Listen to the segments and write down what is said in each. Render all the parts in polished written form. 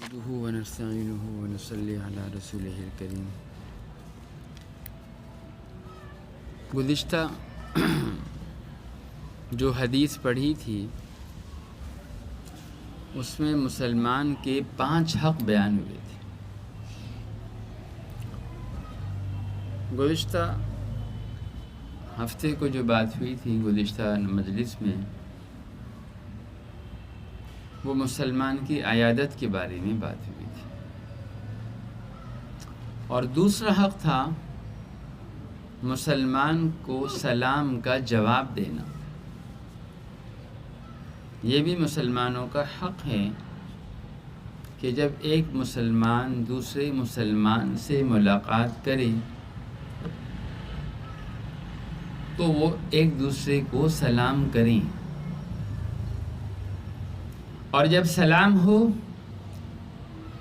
نحمده ونستعينه ونصلي على رسوله الكريم۔ گزشتہ جو حدیث پڑھی تھی اس میں مسلمان کے 5 حق بیان ہوئے تھے۔ گزشتہ ہفتے کو جو بات ہوئی تھی گزشتہ مجلس میں، وہ مسلمان کی عیادت کے بارے میں بات ہوئی تھی، اور دوسرا حق تھا مسلمان کو سلام کا جواب دینا۔ یہ بھی مسلمانوں کا حق ہے کہ جب ایک مسلمان دوسرے مسلمان سے ملاقات کرے تو وہ ایک دوسرے کو سلام کریں، اور جب سلام ہو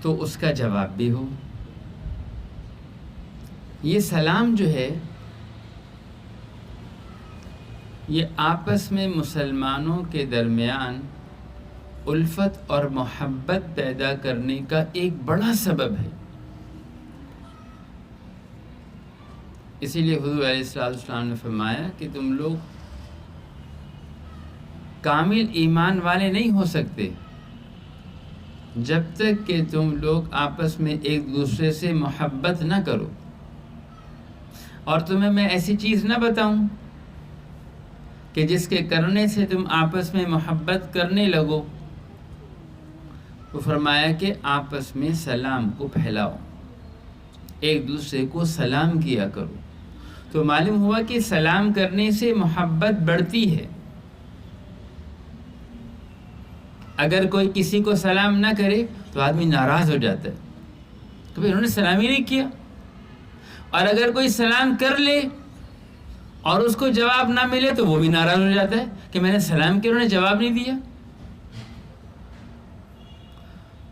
تو اس کا جواب بھی ہو۔ یہ سلام جو ہے یہ آپس میں مسلمانوں کے درمیان الفت اور محبت پیدا کرنے کا ایک بڑا سبب ہے۔ اسی لیے حضور علیہ السلام نے فرمایا کہ تم لوگ کامل ایمان والے نہیں ہو سکتے جب تک کہ تم لوگ آپس میں ایک دوسرے سے محبت نہ کرو، اور تمہیں میں ایسی چیز نہ بتاؤں کہ جس کے کرنے سے تم آپس میں محبت کرنے لگو۔ وہ فرمایا کہ آپس میں سلام کو پھیلاؤ، ایک دوسرے کو سلام کیا کرو۔ تو معلوم ہوا کہ سلام کرنے سے محبت بڑھتی ہے۔ اگر کوئی کسی کو سلام نہ کرے تو آدمی ناراض ہو جاتا ہے کہ انہوں نے سلام ہی نہیں کیا، اور اگر کوئی سلام کر لے اور اس کو جواب نہ ملے تو وہ بھی ناراض ہو جاتا ہے کہ میں نے سلام کیا، انہوں نے جواب نہیں دیا۔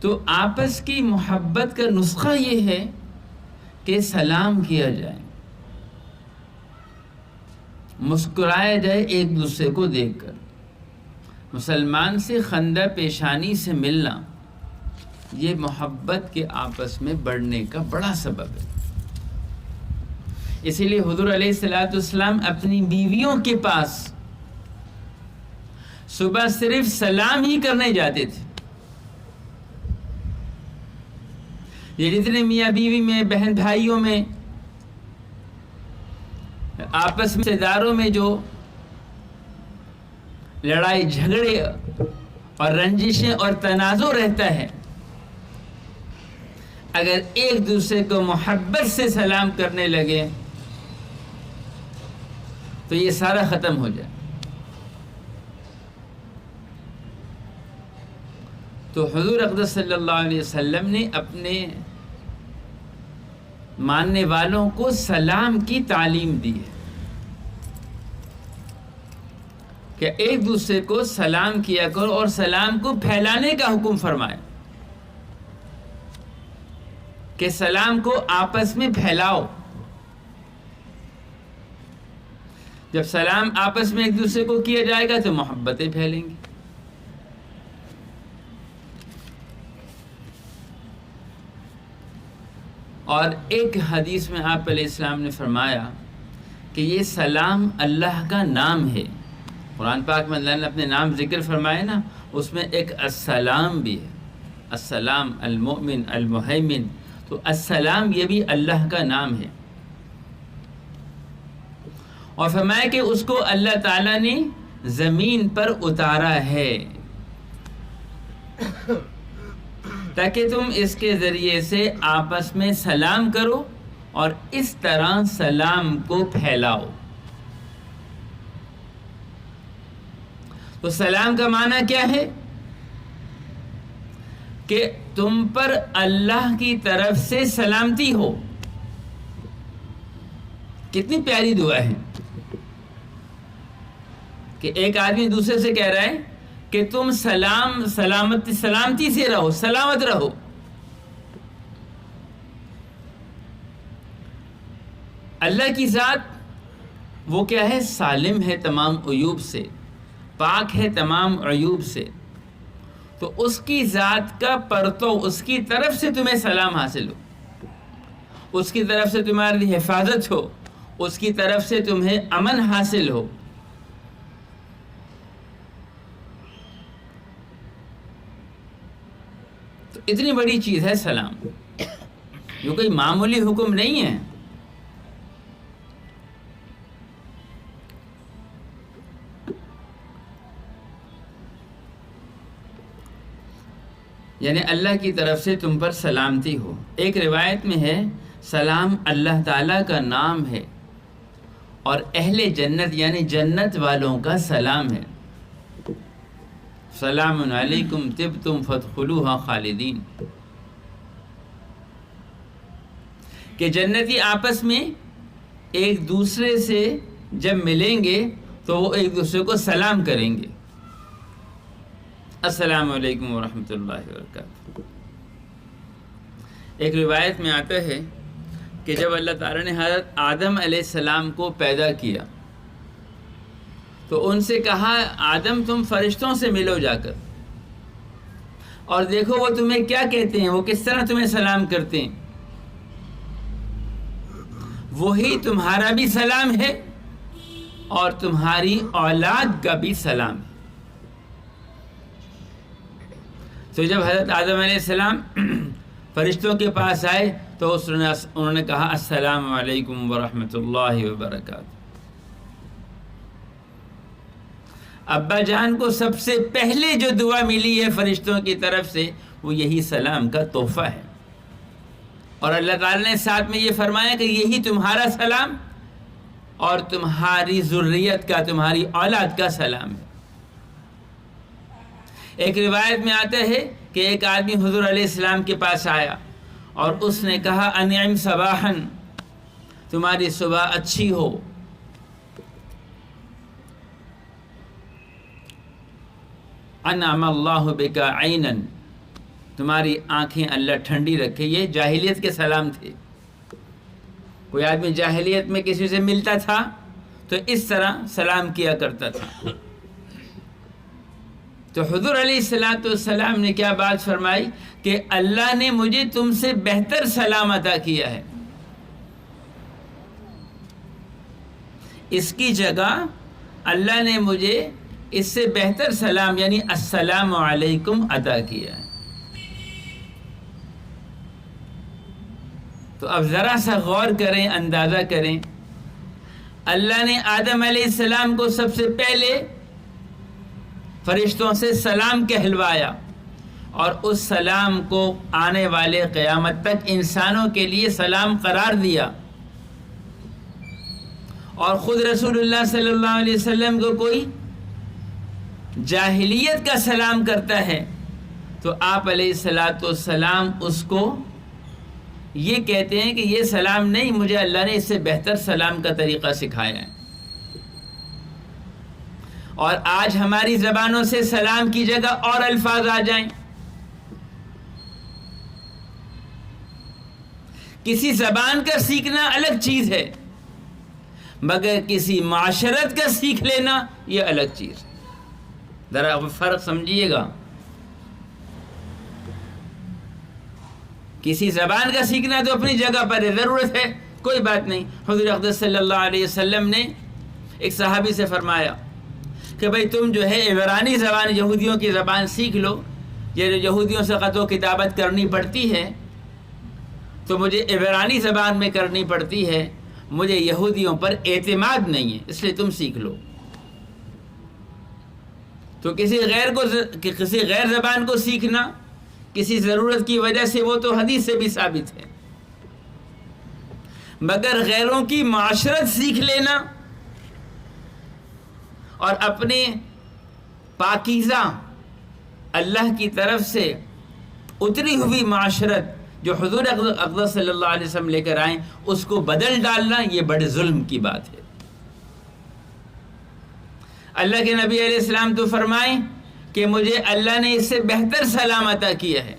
تو آپس کی محبت کا نسخہ یہ ہے کہ سلام کیا جائے، مسکرایا جائے ایک دوسرے کو دیکھ کر۔ مسلمان سے خندہ پیشانی سے ملنا یہ محبت کے آپس میں بڑھنے کا بڑا سبب ہے۔ اسی لیے حضور علیہ السلام اپنی بیویوں کے پاس صبح صرف سلام ہی کرنے جاتے تھے۔ یہ جتنے میاں بیوی میں، بہن بھائیوں میں، آپس میں رشتہ داروں میں جو لڑائی جھگڑے اور رنجشیں اور تنازع رہتا ہے، اگر ایک دوسرے کو محبت سے سلام کرنے لگے تو یہ سارا ختم ہو جائے۔ تو حضور اقدس صلی اللہ علیہ وسلم نے اپنے ماننے والوں کو سلام کی تعلیم دی ہے کہ ایک دوسرے کو سلام کیا کرو، اور سلام کو پھیلانے کا حکم فرمایا کہ سلام کو آپس میں پھیلاؤ۔ جب سلام آپس میں ایک دوسرے کو کیا جائے گا تو محبتیں پھیلیں گی۔ اور ایک حدیث میں آپ علیہ السلام نے فرمایا کہ یہ سلام اللہ کا نام ہے۔ قرآن پاک میں اللہ نے اپنے نام ذکر فرمائے نا، اس میں ایک السلام بھی ہے، السلام، المؤمن، المہیمن۔ تو السلام یہ بھی اللہ کا نام ہے، اور فرمایا کہ اس کو اللہ تعالیٰ نے زمین پر اتارا ہے تاکہ تم اس کے ذریعے سے آپس میں سلام کرو اور اس طرح سلام کو پھیلاؤ۔ تو سلام کا معنی کیا ہے؟ کہ تم پر اللہ کی طرف سے سلامتی ہو۔ کتنی پیاری دعا ہے کہ ایک آدمی دوسرے سے کہہ رہا ہے کہ تم سلامتی سے رہو، سلامت رہو۔ اللہ کی ذات وہ کیا ہے؟ سالم ہے تمام عیوب سے، پاک ہے تمام عیوب سے۔ تو اس کی ذات کا پرتو، اس کی طرف سے تمہیں سلام حاصل ہو، اس کی طرف سے تمہاری حفاظت ہو، اس کی طرف سے تمہیں امن حاصل ہو. تو اتنی بڑی چیز ہے سلام، جو کوئی معمولی حکم نہیں ہے. یعنی اللہ کی طرف سے تم پر سلامتی ہو. ایک روایت میں ہے سلام اللہ تعالیٰ کا نام ہے اور اہل جنت یعنی جنت والوں کا سلام ہے. سلام علیکم طبتم فادخلوها خالدین، کہ جنتی آپس میں ایک دوسرے سے جب ملیں گے تو وہ ایک دوسرے کو سلام کریں گے، السلام علیکم ورحمۃ اللہ وبرکاتہ. ایک روایت میں آتا ہے کہ جب اللہ تعالیٰ نے حضرت آدم علیہ السلام کو پیدا کیا تو ان سے کہا آدم تم فرشتوں سے ملو جا کر اور دیکھو وہ تمہیں کیا کہتے ہیں، وہ کس طرح تمہیں سلام کرتے ہیں. وہی تمہارا بھی سلام ہے اور تمہاری اولاد کا بھی سلام ہے. تو جب حضرت آدم علیہ السلام فرشتوں کے پاس آئے تو انہوں نے کہا السلام علیکم ورحمۃ اللہ وبرکاتہ. ابا جان کو سب سے پہلے جو دعا ملی ہے فرشتوں کی طرف سے وہ یہی سلام کا تحفہ ہے، اور اللہ تعالیٰ نے ساتھ میں یہ فرمایا کہ یہی تمہارا سلام اور تمہاری ذریت کا، تمہاری اولاد کا سلام ہے. ایک روایت میں آتا ہے کہ ایک آدمی حضور علیہ السلام کے پاس آیا اور اس نے کہا انعم صباحا، تمہاری صبح اچھی ہو. انعم اللہ بک عینا، تمہاری آنکھیں اللہ ٹھنڈی رکھے. یہ جاہلیت کے سلام تھے. کوئی آدمی جاہلیت میں کسی سے ملتا تھا تو اس طرح سلام کیا کرتا تھا. تو حضور علیہ السلام نے کیا بات فرمائی کہ اللہ نے مجھے تم سے بہتر سلام عطا کیا ہے. اس کی جگہ اللہ نے مجھے اس سے بہتر سلام یعنی السلام علیکم عطا کیا ہے. تو اب ذرا سا غور کریں، اندازہ کریں، اللہ نے آدم علیہ السلام کو سب سے پہلے فرشتوں سے سلام کہلوایا اور اس سلام کو آنے والے قیامت تک انسانوں کے لیے سلام قرار دیا. اور خود رسول اللہ صلی اللہ علیہ وسلم کو کوئی جاہلیت کا سلام کرتا ہے تو آپ علیہ السلام اس کو یہ کہتے ہیں کہ یہ سلام نہیں، مجھے اللہ نے اس سے بہتر سلام کا طریقہ سکھایا ہے. اور آج ہماری زبانوں سے سلام کی جگہ اور الفاظ آ جائیں. کسی زبان کا سیکھنا الگ چیز ہے، مگر کسی معاشرت کا سیکھ لینا یہ الگ چیز ہے. ذرا فرق سمجھیے گا. کسی زبان کا سیکھنا تو اپنی جگہ پر ہے، ضرورت ہے، کوئی بات نہیں. حضور اقدس صلی اللہ علیہ وسلم نے ایک صحابی سے فرمایا کہ بھئی تم جو ہے عبرانی زبان، یہودیوں کی زبان سیکھ لو. یہ جو یہودیوں سے خط و کتابت کرنی پڑتی ہے تو مجھے عبرانی زبان میں کرنی پڑتی ہے، مجھے یہودیوں پر اعتماد نہیں ہے، اس لیے تم سیکھ لو. تو کسی غیر زبان کو سیکھنا کسی ضرورت کی وجہ سے وہ تو حدیث سے بھی ثابت ہے، مگر غیروں کی معاشرت سیکھ لینا اور اپنے پاکیزہ اللہ کی طرف سے اتری ہوئی معاشرت جو حضور اقدس صلی اللہ علیہ وسلم لے کر آئیں اس کو بدل ڈالنا، یہ بڑے ظلم کی بات ہے. اللہ کے نبی علیہ السلام تو فرمائیں کہ مجھے اللہ نے اس سے بہتر سلام عطا کیا ہے،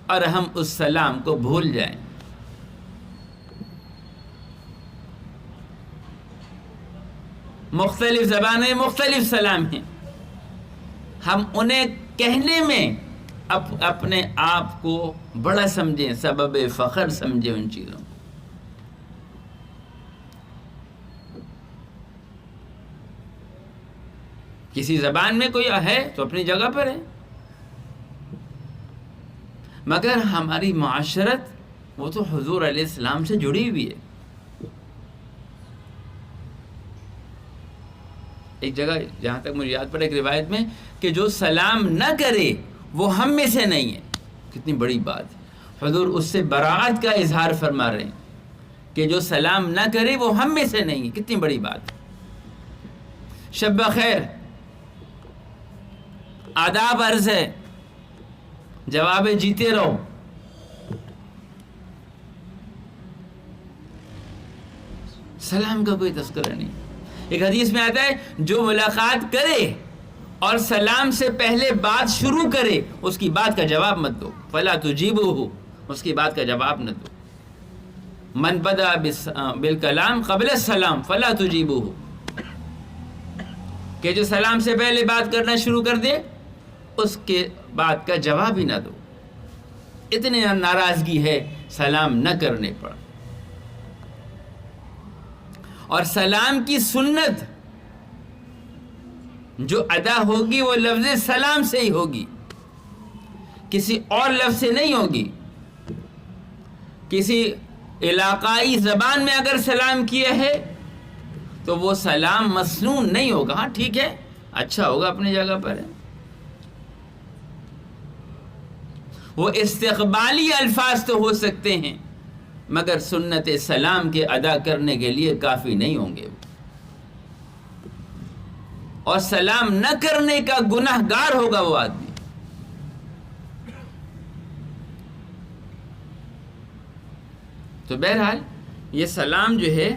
اور ہم اس سلام کو بھول جائیں. مختلف زبانیں مختلف سلام ہیں. ہم انہیں کہنے میں اپنے آپ کو بڑا سمجھیں، سبب فخر سمجھیں ان چیزوں کو. کسی زبان میں کوئی ہے تو اپنی جگہ پر ہے، مگر ہماری معاشرت وہ تو حضور علیہ السلام سے جڑی ہوئی ہے. ایک جگہ جہاں تک مجھے یاد پڑا ایک روایت میں کہ جو سلام نہ کرے وہ ہم میں سے نہیں ہے. کتنی بڑی بات ہے. حضور اس سے براعت کا اظہار فرما رہے ہیں کہ جو سلام نہ کرے وہ ہم میں سے نہیں ہے. کتنی بڑی بات ہے. شب بخیر، آداب عرض ہے، جواب جیتے رہو. سلام کا کوئی تذکرہ نہیں. ایک حدیث میں آتا ہے جو ملاقات کرے اور سلام سے پہلے بات شروع کرے اس کی بات کا جواب مت دو. فلا تجیبوہ، اس کی بات کا جواب نہ دو. من بدأ بالکلام قبل السلام فلا تجیبوہ، کہ جو سلام سے پہلے بات کرنا شروع کر دے اس کے بات کا جواب ہی نہ دو. اتنی ناراضگی ہے سلام نہ کرنے پر. اور سلام کی سنت جو ادا ہوگی وہ لفظ سلام سے ہی ہوگی، کسی اور لفظ سے نہیں ہوگی. کسی علاقائی زبان میں اگر سلام کیا ہے تو وہ سلام مسنون نہیں ہوگا. ہاں ٹھیک ہے، اچھا ہوگا، اپنی جگہ پر ہے. وہ استقبالی الفاظ تو ہو سکتے ہیں مگر سنت سلام کے ادا کرنے کے لیے کافی نہیں ہوں گے. اور سلام نہ کرنے کا گناہ گار ہوگا وہ آدمی. تو بہرحال یہ سلام جو ہے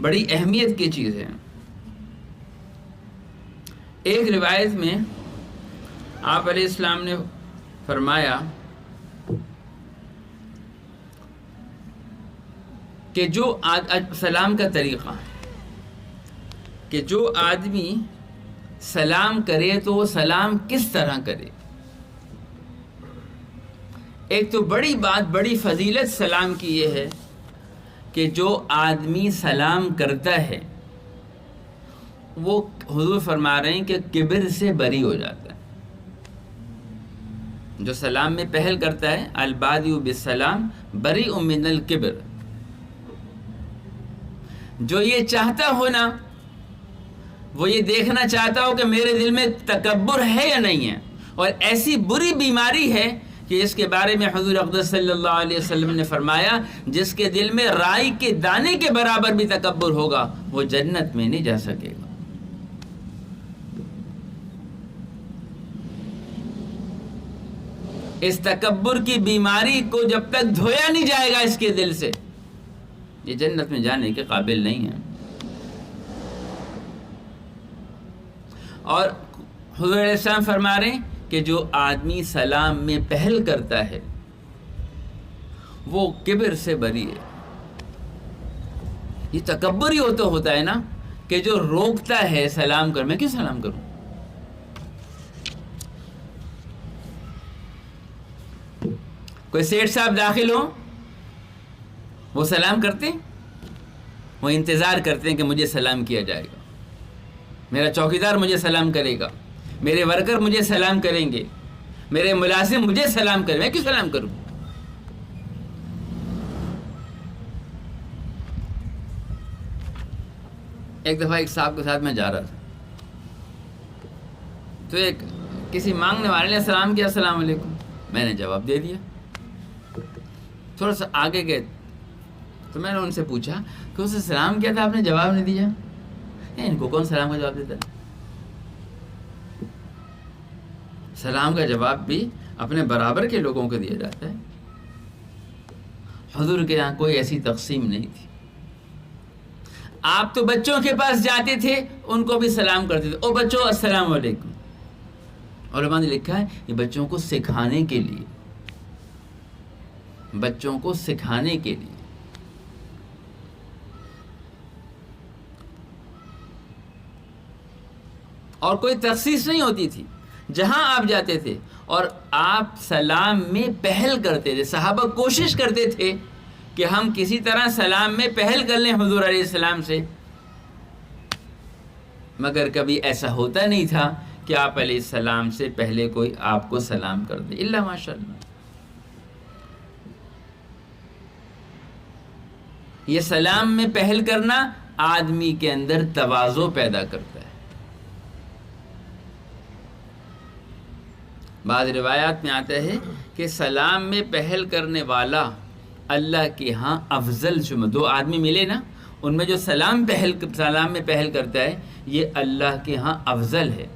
بڑی اہمیت کی چیز ہے. ایک روایت میں آپ علیہ السلام نے فرمایا کہ جو سلام کا طریقہ کہ جو آدمی سلام کرے تو وہ سلام کس طرح کرے. ایک تو بڑی بات، بڑی فضیلت سلام کی یہ ہے کہ جو آدمی سلام کرتا ہے وہ حضور فرما رہے ہیں کہ کبر سے بری ہو جاتا ہے. جو سلام میں پہل کرتا ہے، البادئ بالسلام بریء من الکبر. جو یہ چاہتا ہو نا، وہ یہ دیکھنا چاہتا ہو کہ میرے دل میں تکبر ہے یا نہیں ہے، اور ایسی بری بیماری ہے کہ اس کے بارے میں حضور اقدس صلی اللہ علیہ وسلم نے فرمایا جس کے دل میں رائی کے دانے کے برابر بھی تکبر ہوگا وہ جنت میں نہیں جا سکے گا. اس تکبر کی بیماری کو جب تک دھویا نہیں جائے گا اس کے دل سے، یہ جنت میں جانے کے قابل نہیں ہے. اور حضور علیہ السلام فرما رہے ہیں کہ جو آدمی سلام میں پہل کرتا ہے وہ کبر سے بری ہے. یہ تکبر ہی ہوتا ہے نا کہ جو روکتا ہے سلام کر. میں کیوں سلام کروں؟ کوئی سیٹھ صاحب داخل ہوں، وہ سلام کرتے ہیں، وہ انتظار کرتے ہیں کہ مجھے سلام کیا جائے گا، میرا چوکیدار مجھے سلام کرے گا، میرے ورکر مجھے سلام کریں گے، میرے ملازم مجھے سلام کریں. میں کیوں سلام کروں؟ ایک دفعہ ایک صاحب کے ساتھ میں جا رہا تھا تو ایک کسی مانگنے والے نے سلام کیا، السلام علیکم. میں نے جواب دے دیا. تھوڑا سا آگے گئے تو میں نے ان سے پوچھا کہ اسے سلام کیا تھا، آپ نے جواب نہیں دیا. ان کو کون سلام کا جواب دیتا ہے؟ سلام کا جواب بھی اپنے برابر کے لوگوں کو دیا جاتا ہے. حضور کے یہاں کوئی ایسی تقسیم نہیں تھی. آپ تو بچوں کے پاس جاتے تھے، ان کو بھی سلام کرتے تھے، او بچوں السلام علیکم. علماء نے لکھا ہے یہ بچوں کو سکھانے کے لیے، بچوں کو سکھانے کے لیے. اور کوئی تخصیص نہیں ہوتی تھی. جہاں آپ جاتے تھے اور آپ سلام میں پہل کرتے تھے. صحابہ کوشش کرتے تھے کہ ہم کسی طرح سلام میں پہل کر لیں حضور علیہ السلام سے، مگر کبھی ایسا ہوتا نہیں تھا کہ آپ علیہ السلام سے پہلے کوئی آپ کو سلام کر دے، الا ماشاء اللہ. یہ سلام میں پہل کرنا آدمی کے اندر تواضع پیدا کرتا ہے. بعض روایات میں آتا ہے کہ سلام میں پہل کرنے والا اللہ کے ہاں افضل، جو دو آدمی ملے نا ان میں جو سلام میں پہل کرتا ہے یہ اللہ کے ہاں افضل ہے.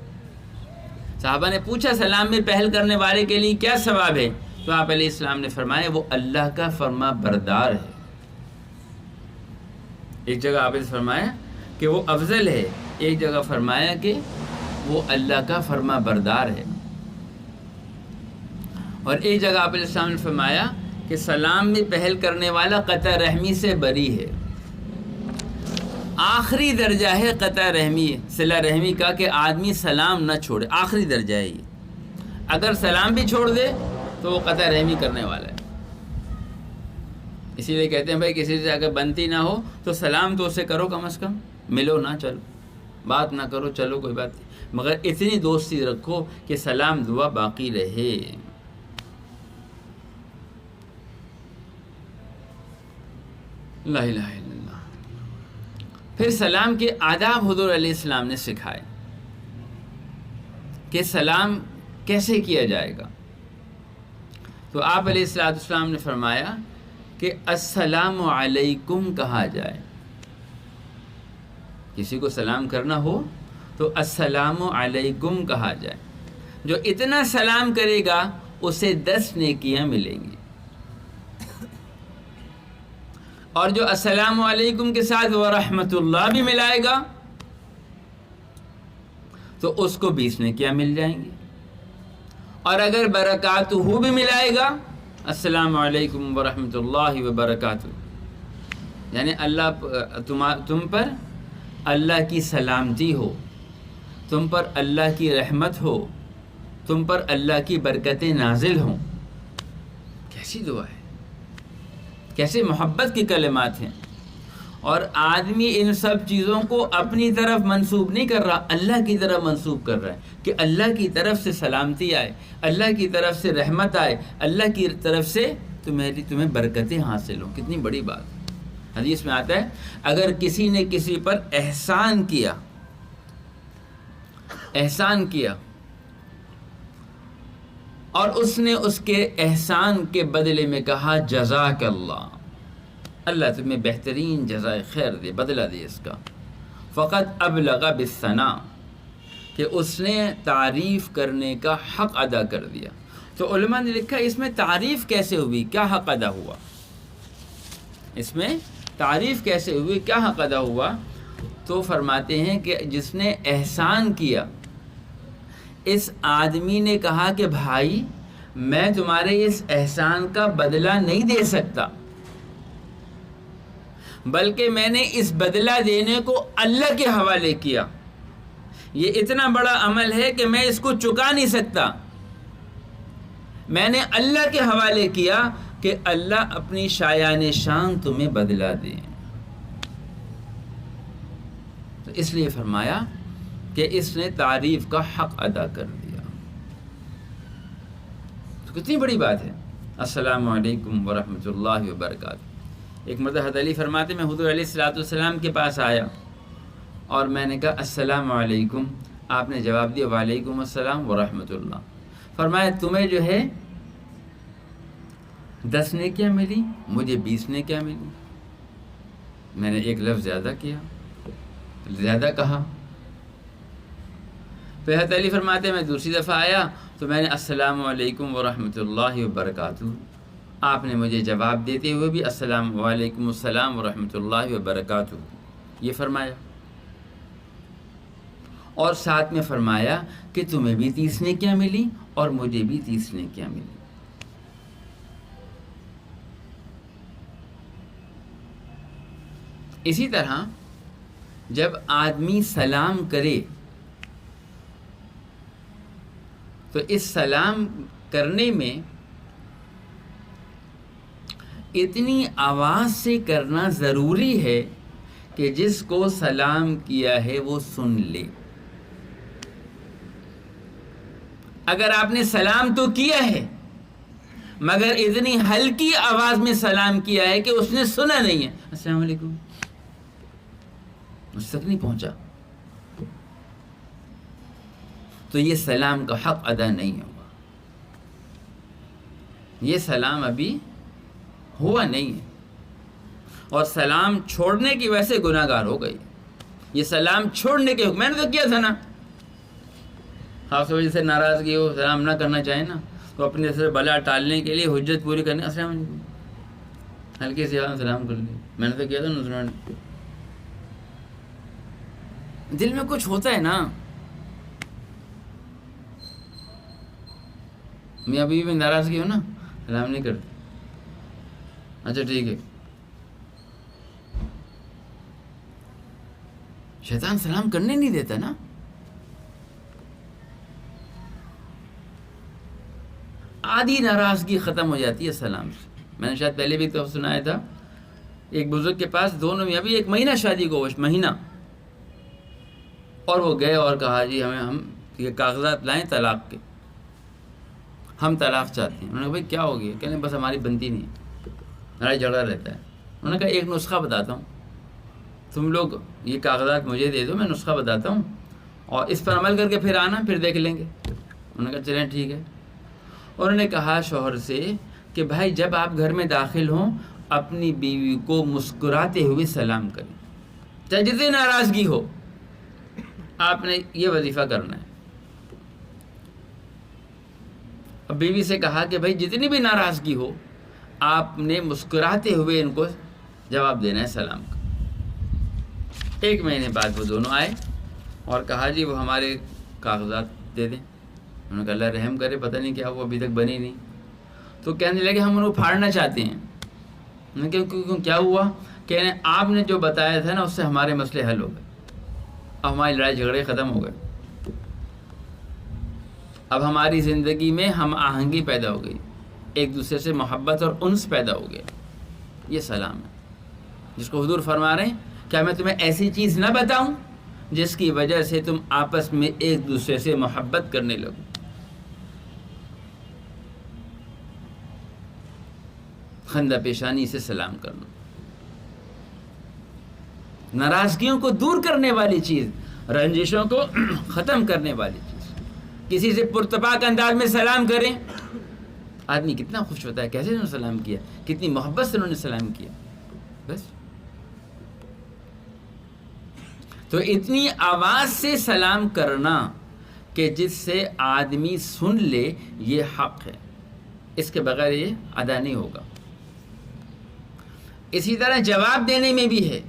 صحابہ نے پوچھا سلام میں پہل کرنے والے کے لیے کیا ثواب ہے؟ تو آپ علیہ السلام نے فرمایا وہ اللہ کا فرما بردار ہے. ایک جگہ آپ نے فرمایا کہ وہ افضل ہے، ایک جگہ فرمایا کہ وہ اللہ کا فرما بردار ہے، اور ایک جگہ آپ علیہ السلام نے فرمایا کہ سلام میں پہل کرنے والا قطع رحمی سے بری ہے. آخری درجہ ہے قطع رحمی، صلہ رحمی کا، کہ آدمی سلام نہ چھوڑے. آخری درجہ ہے یہ. اگر سلام بھی چھوڑ دے تو وہ قطع رحمی کرنے والا ہے. اسی لیے کہتے ہیں بھائی کسی سے اگر بنتی نہ ہو تو سلام تو اسے کرو، کم از کم ملو نہ، چلو بات نہ کرو، چلو کوئی بات نہیں، مگر اتنی دوستی رکھو کہ سلام دعا باقی رہے. لا الہ الا اللہ. پھر سلام کے آداب حضور علیہ السلام نے سکھائے کہ سلام کیسے کیا جائے گا. تو آپ علیہ السلام نے فرمایا کہ السلام علیکم کہا جائے. کسی کو سلام کرنا ہو تو السلام علیکم کہا جائے. جو اتنا سلام کرے گا اسے 10 نیکیاں ملیں گی، اور جو السلام علیکم کے ساتھ ورحمۃ اللہ بھی ملائے گا تو اس کو 20 نیکیاں مل جائیں گی. اور اگر برکاتہ بھی ملائے گا، السلام علیکم ورحمۃ اللہ وبرکاتہ، یعنی تم پر اللہ کی سلامتی ہو، تم پر اللہ کی رحمت ہو، تم پر اللہ کی برکتیں نازل ہوں. کیسی دعا ہے، کیسے محبت کے کلمات ہیں. اور آدمی ان سب چیزوں کو اپنی طرف منسوب نہیں کر رہا، اللہ کی طرف منسوب کر رہا ہے کہ اللہ کی طرف سے سلامتی آئے، اللہ کی طرف سے رحمت آئے، اللہ کی طرف سے تمہیں برکتیں حاصل ہوں. کتنی بڑی بات. حدیث میں آتا ہے اگر کسی نے کسی پر احسان کیا اور اس نے اس کے احسان کے بدلے میں کہا جزاک اللہ، اللہ تمہیں بہترین جزائے خیر دے، بدلہ دے اس کا، فقط ابلغ بالثناء، کہ اس نے تعریف کرنے کا حق ادا کر دیا. تو علماء نے لکھا اس میں تعریف کیسے ہوئی، کیا حق ادا ہوا، اس میں تعریف کیسے ہوئی، کیا حق ادا ہوا. تو فرماتے ہیں کہ جس نے احسان کیا، اس آدمی نے کہا کہ بھائی میں تمہارے اس احسان کا بدلہ نہیں دے سکتا، بلکہ میں نے اس بدلہ دینے کو اللہ کے حوالے کیا. یہ اتنا بڑا عمل ہے کہ میں اس کو چکا نہیں سکتا، میں نے اللہ کے حوالے کیا کہ اللہ اپنی شایان شان تمہیں بدلہ دے. تو اس لیے فرمایا کہ اس نے تعریف کا حق ادا کر دیا. تو کتنی بڑی بات ہے. السلام علیکم ورحمۃ اللہ وبرکاتہ. ایک مرتبہ حضرت علی فرماتے میں حضور علیہ السلام کے پاس آیا اور میں نے کہا السلام علیکم. آپ نے جواب دیا وعلیکم السلام ورحمۃ اللہ. فرمایا تمہیں جو ہے 10 نیکیاں ملی، مجھے 20 نیکیاں ملی. میں نے ایک لفظ زیادہ کہا. پھر حضرت علی فرماتے میں دوسری دفعہ آیا تو میں نے السلام علیکم ورحمۃ اللہ وبرکاتہ. آپ نے مجھے جواب دیتے ہوئے بھی السلام علیکم السلام ورحمۃ اللہ وبرکاتہ یہ فرمایا، اور ساتھ میں فرمایا کہ تمہیں بھی 30 نیکیاں ملی اور مجھے بھی 30 نیکیاں ملی. اسی طرح جب آدمی سلام کرے تو اس سلام کرنے میں اتنی آواز سے کرنا ضروری ہے کہ جس کو سلام کیا ہے وہ سن لے. اگر آپ نے سلام تو کیا ہے مگر اتنی ہلکی آواز میں سلام کیا ہے کہ اس نے سنا نہیں ہے، السلام علیکم، اس تک نہیں پہنچا، تو یہ سلام کا حق ادا نہیں ہوا. یہ سلام ابھی ہوا نہیں ہے، اور سلام چھوڑنے کی وجہ سے گناہ گار ہو گئی. یہ سلام چھوڑنے کے حکم میں نے تو کیا تھا نا. خاص وجہ سے ناراضگی ہو، سلام نہ کرنا چاہیں نا، تو اپنے سے بلا ٹالنے کے لیے حجت پوری کرنے، السلام علیکم، ہلکی سی آواز سلام کر لی. میں نے تو کیا تھا نا. دل میں کچھ ہوتا ہے نا. میں ابھی بھی ناراضگی ہوں نا، سلام نہیں کرتی. اچھا ٹھیک ہے. شیطان سلام کرنے نہیں دیتا نا. آدھی ناراضگی ختم ہو جاتی ہے سلام سے. میں نے شاید پہلے بھی تو سنایا تھا، ایک بزرگ کے پاس دونوں میں ابھی 1 مہینہ شادی کو، مہینہ، اور وہ گئے اور کہا جی ہم یہ کاغذات لائیں طلاق کے، ہم طلاق چاہتے ہیں. انہوں نے کہا بھائی کیا ہو گیا؟ کہنے بس ہماری بنتی نہیں ہے، لڑائی جھگڑا رہتا ہے. انہوں نے کہا ایک نسخہ بتاتا ہوں، تم لوگ یہ کاغذات مجھے دے دو، میں نسخہ بتاتا ہوں اور اس پر عمل کر کے پھر آنا، پھر دیکھ لیں گے. انہوں نے کہا چلیں ٹھیک ہے. انہوں نے کہا شوہر سے کہ بھائی جب آپ گھر میں داخل ہوں اپنی بیوی کو مسکراتے ہوئے سلام کریں، چاہے جتنی ناراضگی ہو، آپ نے یہ وظیفہ کرنا ہے. اب بیوی سے کہا کہ بھائی جتنی بھی ناراضگی ہو آپ نے مسکراتے ہوئے ان کو جواب دینا ہے سلام کا. 1 مہینے بعد وہ دونوں آئے اور کہا جی وہ ہمارے کاغذات دے دیں. انہوں نے کہا اللہ رحم کرے، پتہ نہیں کیا وہ ابھی تک بنی نہیں. تو کہنے لگے ہم ان کو پھاڑنا چاہتے ہیں. انہوں نے کہا کیوں کیا ہوا؟ کہنے آپ نے جو بتایا تھا نا اس سے ہمارے مسئلے حل ہو گئے، اب ہماری لڑائی جھگڑے ختم ہو گئے، اب ہماری زندگی میں ہم آہنگی پیدا ہو گئی، ایک دوسرے سے محبت اور انس پیدا ہو گیا. یہ سلام ہے جس کو حضور فرما رہے ہیں کیا میں تمہیں ایسی چیز نہ بتاؤں جس کی وجہ سے تم آپس میں ایک دوسرے سے محبت کرنے لگو. خندہ پیشانی سے سلام کرنا، ناراضگیوں کو دور کرنے والی چیز، رنجشوں کو ختم کرنے والی چیز. کسی سے پرتپاک انداز میں سلام کریں، آدمی کتنا خوش ہوتا ہے، کیسے انہوں نے سلام کیا، کتنی محبت سے انہوں نے سلام کیا. بس تو اتنی آواز سے سلام کرنا کہ جس سے آدمی سن لے، یہ حق ہے، اس کے بغیر یہ ادا نہیں ہوگا. اسی طرح جواب دینے میں بھی ہے.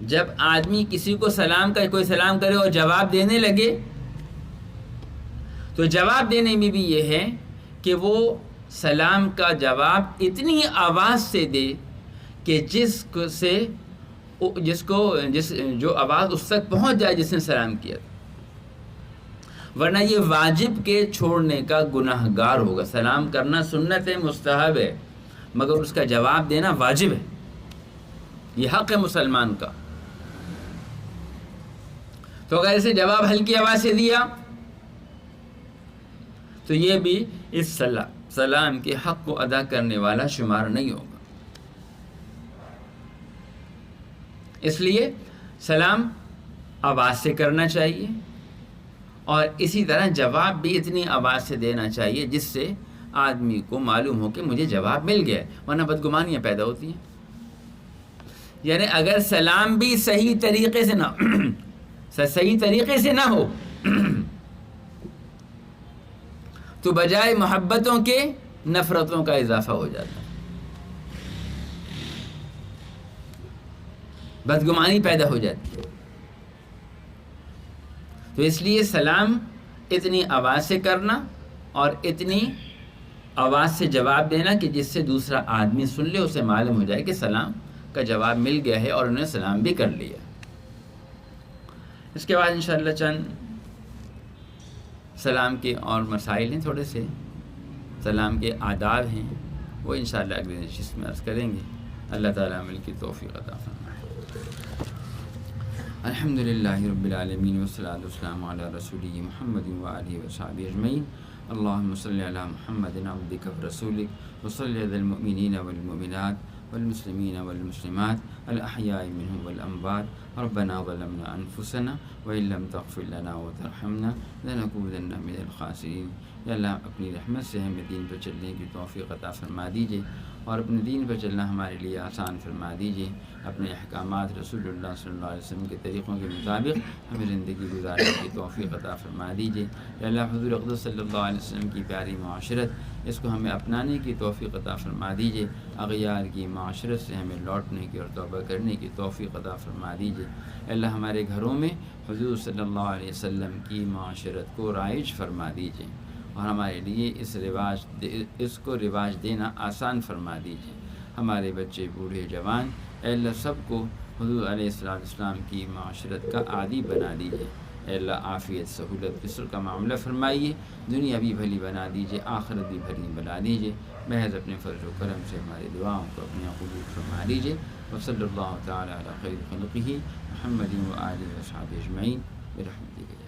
جب آدمی کسی کو سلام کا کوئی سلام کرے اور جواب دینے لگے تو جواب دینے میں بھی یہ ہے کہ وہ سلام کا جواب اتنی آواز سے دے کہ جو آواز اس تک پہنچ جائے جس نے سلام کیا تھا. ورنہ یہ واجب کے چھوڑنے کا گناہ گار ہوگا. سلام کرنا سنت ہے، مستحب ہے، مگر اس کا جواب دینا واجب ہے، یہ حق ہے مسلمان کا. تو اگر اسے جواب ہلکی آواز سے دیا تو یہ بھی اس سلام کے حق کو ادا کرنے والا شمار نہیں ہوگا. اس لیے سلام آواز سے کرنا چاہیے اور اسی طرح جواب بھی اتنی آواز سے دینا چاہیے جس سے آدمی کو معلوم ہو کہ مجھے جواب مل گیا ہے، ورنہ بدگمانیاں پیدا ہوتی ہیں. یعنی اگر سلام بھی صحیح طریقے سے نہ ہو تو بجائے محبتوں کے نفرتوں کا اضافہ ہو جاتا ہے، بدگمانی پیدا ہو جاتی ہے. تو اس لیے سلام اتنی آواز سے کرنا اور اتنی آواز سے جواب دینا کہ جس سے دوسرا آدمی سن لے، اسے معلوم ہو جائے کہ سلام کا جواب مل گیا ہے اور انہیں سلام بھی کر لیا. اس کے بعد انشاءاللہ چند سلام کے اور مسائل ہیں، تھوڑے سے سلام کے آداب ہیں، وہ انشاءاللہ اگلی نشست میں عرض کریں گے۔ اللہ تعالیٰ عمل کی توفیق عطا فرمائے۔ الحمدللہ رب العالمین والصلاۃ والسلام علی رسولہ محمد وآلہ وصحبہ اجمعین۔ اللہم صلی علی محمد عبدک ورسولک وصلی علی المؤمنین والمؤمنات والمسلمین والمسلمات الاحیاء منهم والاموات ربنا ظلمنا انفسنا وان لم تغفر لنا وترحمنا لنکونن من الخاسرین۔ یا اللہ اپنی رحمت سے ہمیں دین پر چلنے کی توفیق عطا فرما دیجیے، اور اپنے دین پر چلنا ہمارے لیے آسان فرما دیجیے۔ اپنے احکامات رسول اللہ صلی اللہ علیہ وسلم کے طریقوں کے مطابق ہمیں زندگی گزارنے کی توفیق عطا فرما دیجیے۔ یا اللہ حضور اقدس صلی اللہ علیہ وسلم کی پیاری معاشرت، اس کو ہمیں اپنانے کی توفیق عطا فرما دیجیے۔ اغیار کی معاشرت سے ہمیں لوٹنے کی اور توبہ کرنے کی توفیق عطا فرما دیجیے۔ اللہ ہمارے گھروں میں حضور صلی اللہ علیہ وسلم کی معاشرت کو رائج فرما دیجیے، اور ہمارے لیے اس کو رواج دینا آسان فرما دیجیے۔ ہمارے بچے، بوڑھے، جوان، اے اللہ سب کو حضور علیہ السلام کی معاشرت کا عادی بنا دیجیے۔ اے اللہ عافیت، سہولت، قصر کا معاملہ فرمائیے، دنیا بھی بھلی بنا دیجیے، آخرت بھی بھلی بنا دیجیے۔ محض اپنے فضل و کرم سے ہماری دعاؤں کو اپنے قبول فرما دیجیے۔ وصلی اللہ تعالی علی خیر خلقہ محمد وآلہ وصحبہ اجمعین برحمتک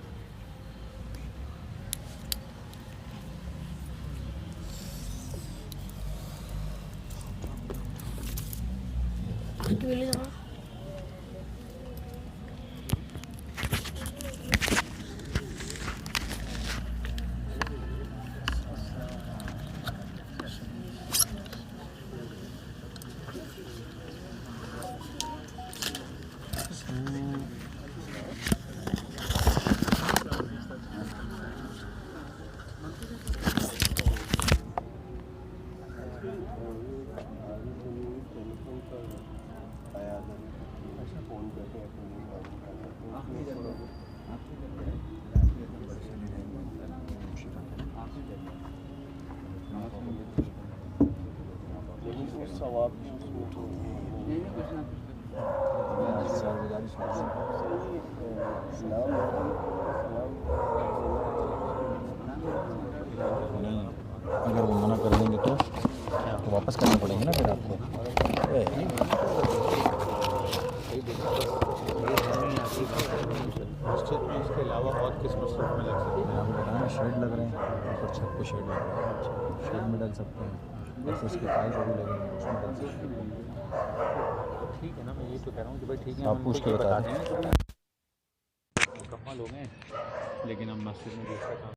یا اگر وہ منع کر دیں گے تو واپس کرنا پڑیں گے نا پھر آپ کو۔ مسجد میں اس کے علاوہ اور کس مسجد میں لگ سکتے ہیں؟ آپ بتائیں، شیڈ لگ رہے ہیں، اوپر چھت پہ شیڈ لگ رہا ہے، شیڈ میں ڈل سکتے ہیں، بس اس کے پائپ بھی لگیں گے، اس میں ڈل سکتے ہیں۔ ٹھیک ہے نا، میں یہ تو کہہ رہا ہوں کہ بھائی ٹھیک ہے، آپ پوچھ کے بتا دیں، مکمل ہو گئے، لیکن ہم مسجد میں دوسرا کام